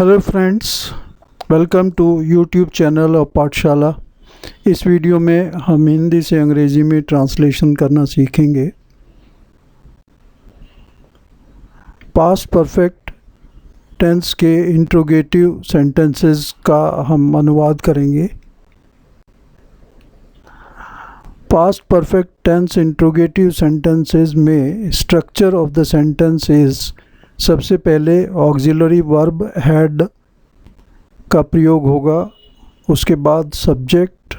Hello friends, welcome to YouTube channel of Pathshala. इस video में हम हिंदी से अंग्रेज़ी में ट्रांसलेशन करना सीखेंगे। पास्ट परफेक्ट टेंस के इंट्रोगेटिव सेंटेंसेस का हम अनुवाद करेंगे। Past perfect tense interrogative sentences में structure of the sentence is, सबसे पहले ऑक्सिलरी वर्ब हैड का प्रयोग होगा, उसके बाद subject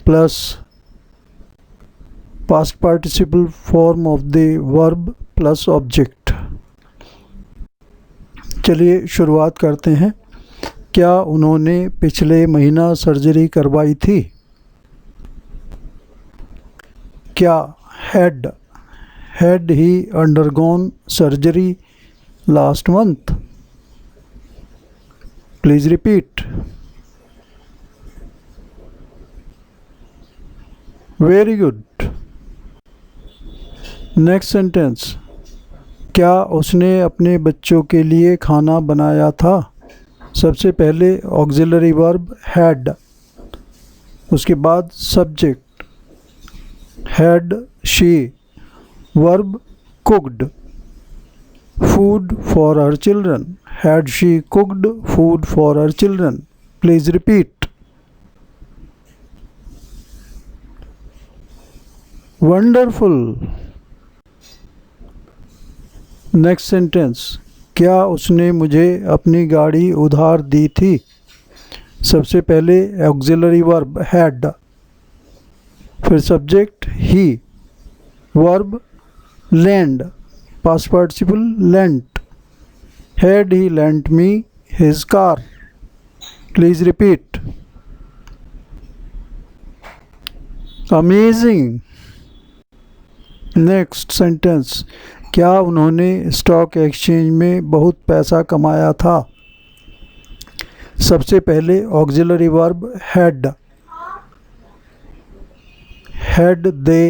plus past participle form of the verb plus object. चलिए शुरुआत करते हैं। क्या उन्होंने पिछले महीना सर्जरी करवाई थी? क्या had he undergone surgery last month? Please repeat. Very good. Next sentence. क्या उसने अपने बच्चों के लिए खाना बनाया था? सबसे पहले ऑक्सिलरी वर्ब had, उसके बाद subject had she, verb cooked, food for her children. Had she cooked food for her children? Please repeat. Wonderful. Next sentence. क्या उसने मुझे अपनी गाड़ी उधार दी थी? सबसे पहले auxiliary verb had, फिर subject he, verb lend, past participle lent. Had he lent me his car? Please repeat. Amazing. Next sentence. क्या उन्होंने स्टॉक एक्सचेंज में बहुत पैसा कमाया था? सबसे पहले auxiliary verb had they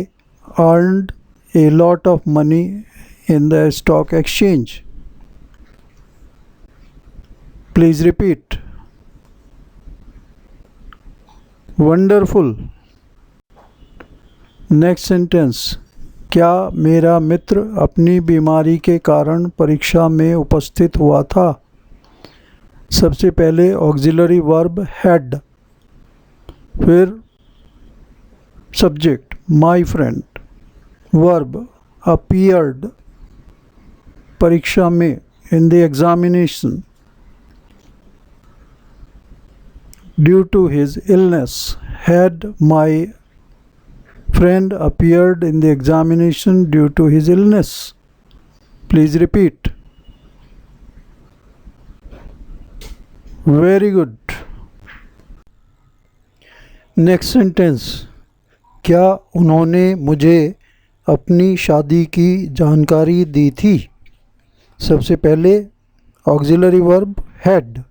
earned a lot of money in the stock exchange? Please repeat. Wonderful. Next sentence. क्या मेरा मित्र अपनी बीमारी के कारण परीक्षा में उपस्थित हुआ था? सबसे पहले ऑक्सिलरी वर्ब had, फिर subject my friend, verb appeared, परीक्षा में in the examination. Due to his illness, had my friend appeared in the examination due to his illness? Please repeat. Very good. Next sentence. क्या उन्होंने मुझे अपनी शादी की जानकारी दी थी? सबसे पहले ऑक्सिलरी वर्ब had,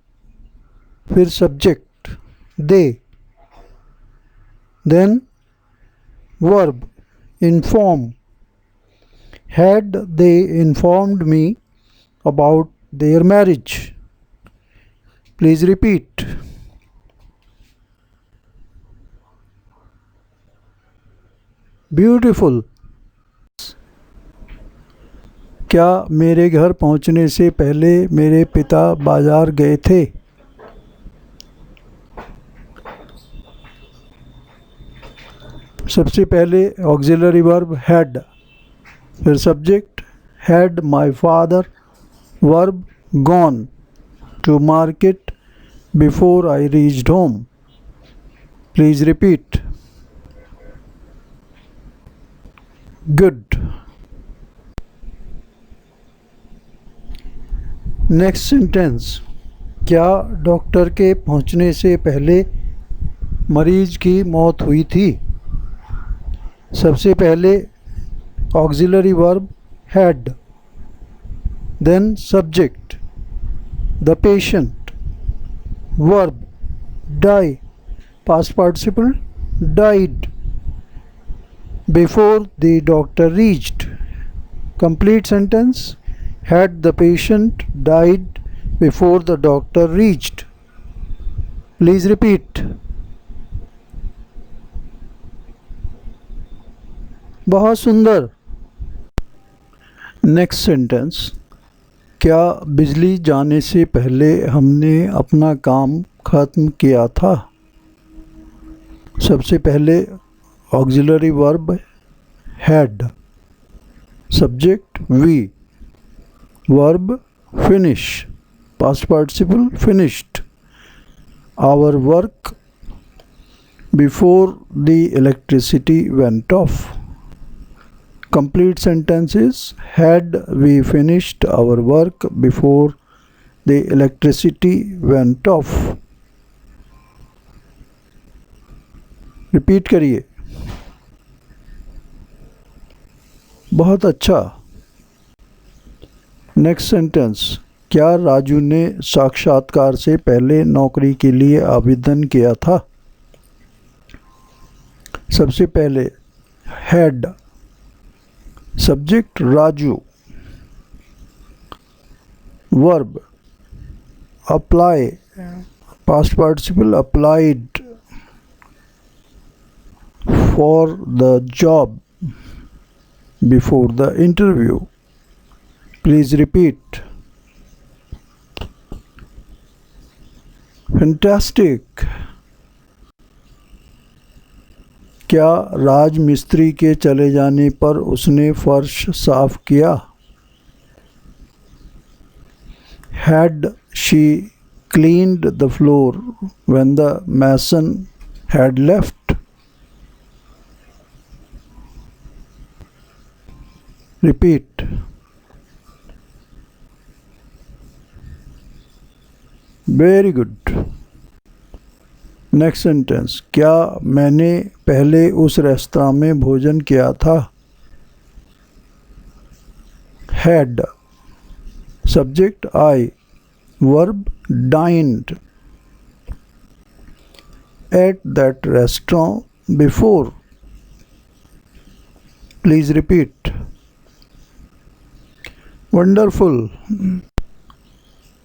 फिर subject they, then verb inform. Had they informed me about their marriage? Please repeat. Beautiful. क्या मेरे घर पहुंचने से पहले मेरे पिता बाजार गए थे? सबसे पहले ऑक्सिलरी वर्ब had, फिर subject had my father, verb gone to market before I reached home. Please repeat. Good. Next sentence. क्या डॉक्टर के पहुंचने से पहले मरीज की मौत हुई थी? सबसे पहले auxiliary verb had, then subject the patient, verb die, past participle died, before the doctor reached. Complete sentence. Had the patient died before the doctor reached. Please repeat. बहुत सुंदर. Next sentence. क्या बिजली जाने से पहले हमने अपना काम ख़त्म किया था? सबसे पहले auxiliary verb had, subject we, verb finish, past participle finished. Our work before the electricity went off. Complete sentences. Had we finished our work before the electricity went off? Repeat करिए. बहुत अच्छा. Next sentence. क्या राजू ने साक्षात्कार से पहले नौकरी के लिए आवेदन किया था? सबसे पहले had, subject Raju, verb apply, past participle applied for the job before the interview. Please repeat. Fantastic. क्या राज मिस्त्री के चले जाने पर उसने फर्श साफ किया? Had she cleaned the floor when the mason had left? Repeat. Very good. Next sentence. क्या मैंने पहले उस रेस्तरां में भोजन किया था? Had, subject I, verb dined. At that restaurant before. Please repeat. Wonderful.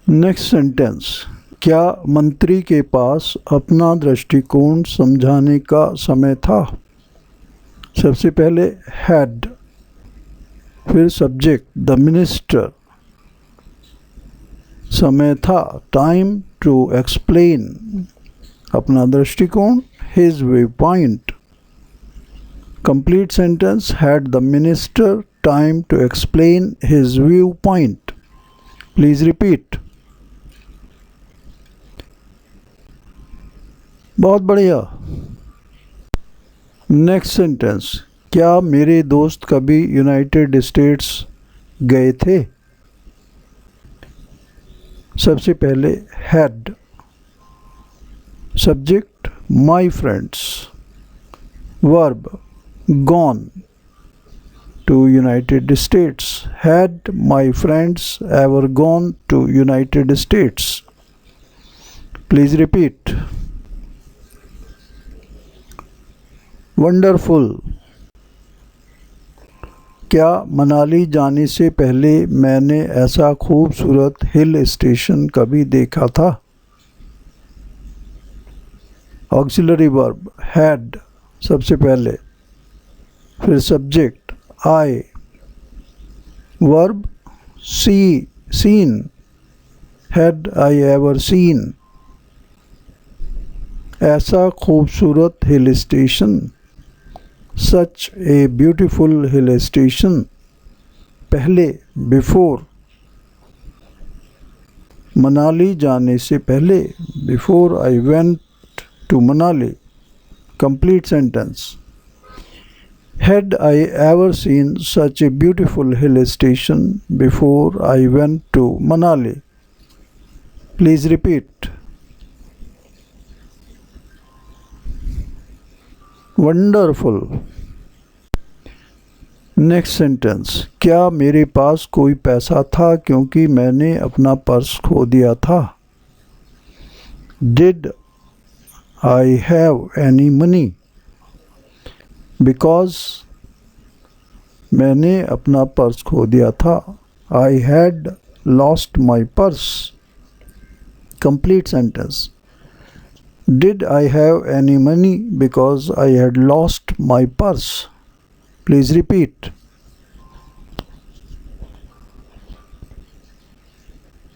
Next sentence. क्या मंत्री के पास अपना दृष्टिकोण समझाने का समय था? सबसे पहले हैड, फिर सब्जेक्ट द मिनिस्टर, समय था टाइम टू एक्सप्लेन, अपना दृष्टिकोण his view point. Complete sentence. Had the minister time to explain his view point. Please repeat. बहुत बढ़िया. Next sentence. क्या मेरे दोस्त कभी यूनाइटेड स्टेट्स गए थे? सबसे पहले had, subject my friends, verb gone to United States. Had my friends ever gone to United States? Please repeat. Wonderful. क्या मनाली जाने से पहले मैंने ऐसा खूबसूरत हिल स्टेशन कभी देखा था? ऑक्सिलरी वर्ब हैड, सबसे पहले, फिर subject I, verb see, seen. Had I ever seen. ऐसा खूबसूरत hill station, such a beautiful hill station. पहले बिफोर, मनाली जाने से पहले, before I went to Manali. Complete sentence. Had I ever seen such a beautiful hill station before I went to Manali? Please repeat. Wonderful. Next sentence. क्या मेरे पास कोई पैसा था क्योंकि मैंने अपना पर्स खो दिया था? Did I have any money? Because मैंने अपना पर्स खो दिया था. I had lost my purse. Complete sentence. Did I have any money because I had lost my purse? Please repeat.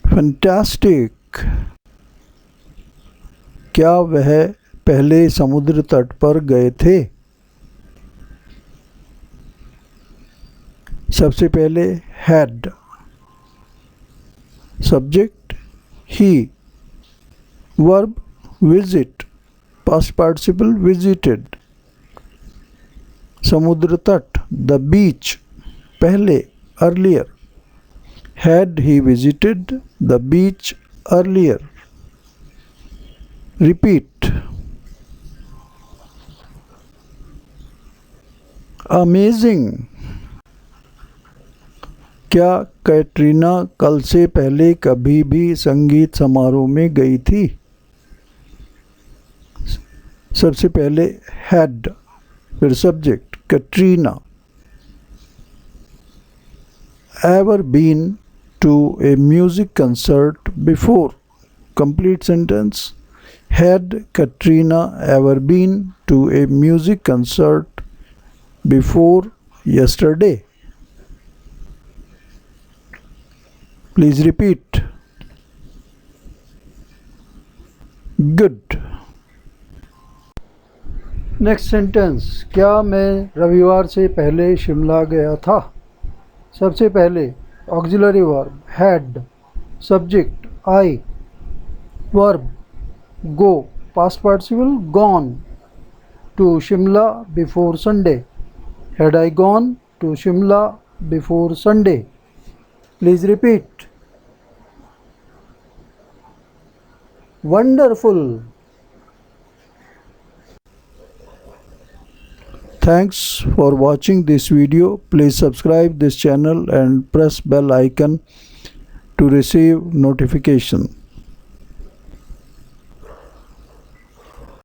Fantastic. क्या वह पहले समुद्र तट पर गए थे? सबसे पहले had. Subject he. Verb visit. Past participle visited. समुद्र तट the beach. पहले earlier. Had he visited the beach earlier? Repeat. Amazing. क्या कैटरीना कल से पहले कभी भी संगीत समारोह में गई थी? सबसे पहले had, फिर subject Katrina. Ever been to a music concert before? Complete sentence. Had Katrina ever been to a music concert before yesterday? Please repeat. Good. Next sentence. क्या मैं रविवार से पहले शिमला गया था? सबसे पहले auxiliary verb had. Subject I. Verb go. Past participle gone. To Shimla before Sunday. Had I gone to Shimla before Sunday? Please repeat. Wonderful. Thanks for watching this video. Please subscribe this channel and press bell icon to receive notification.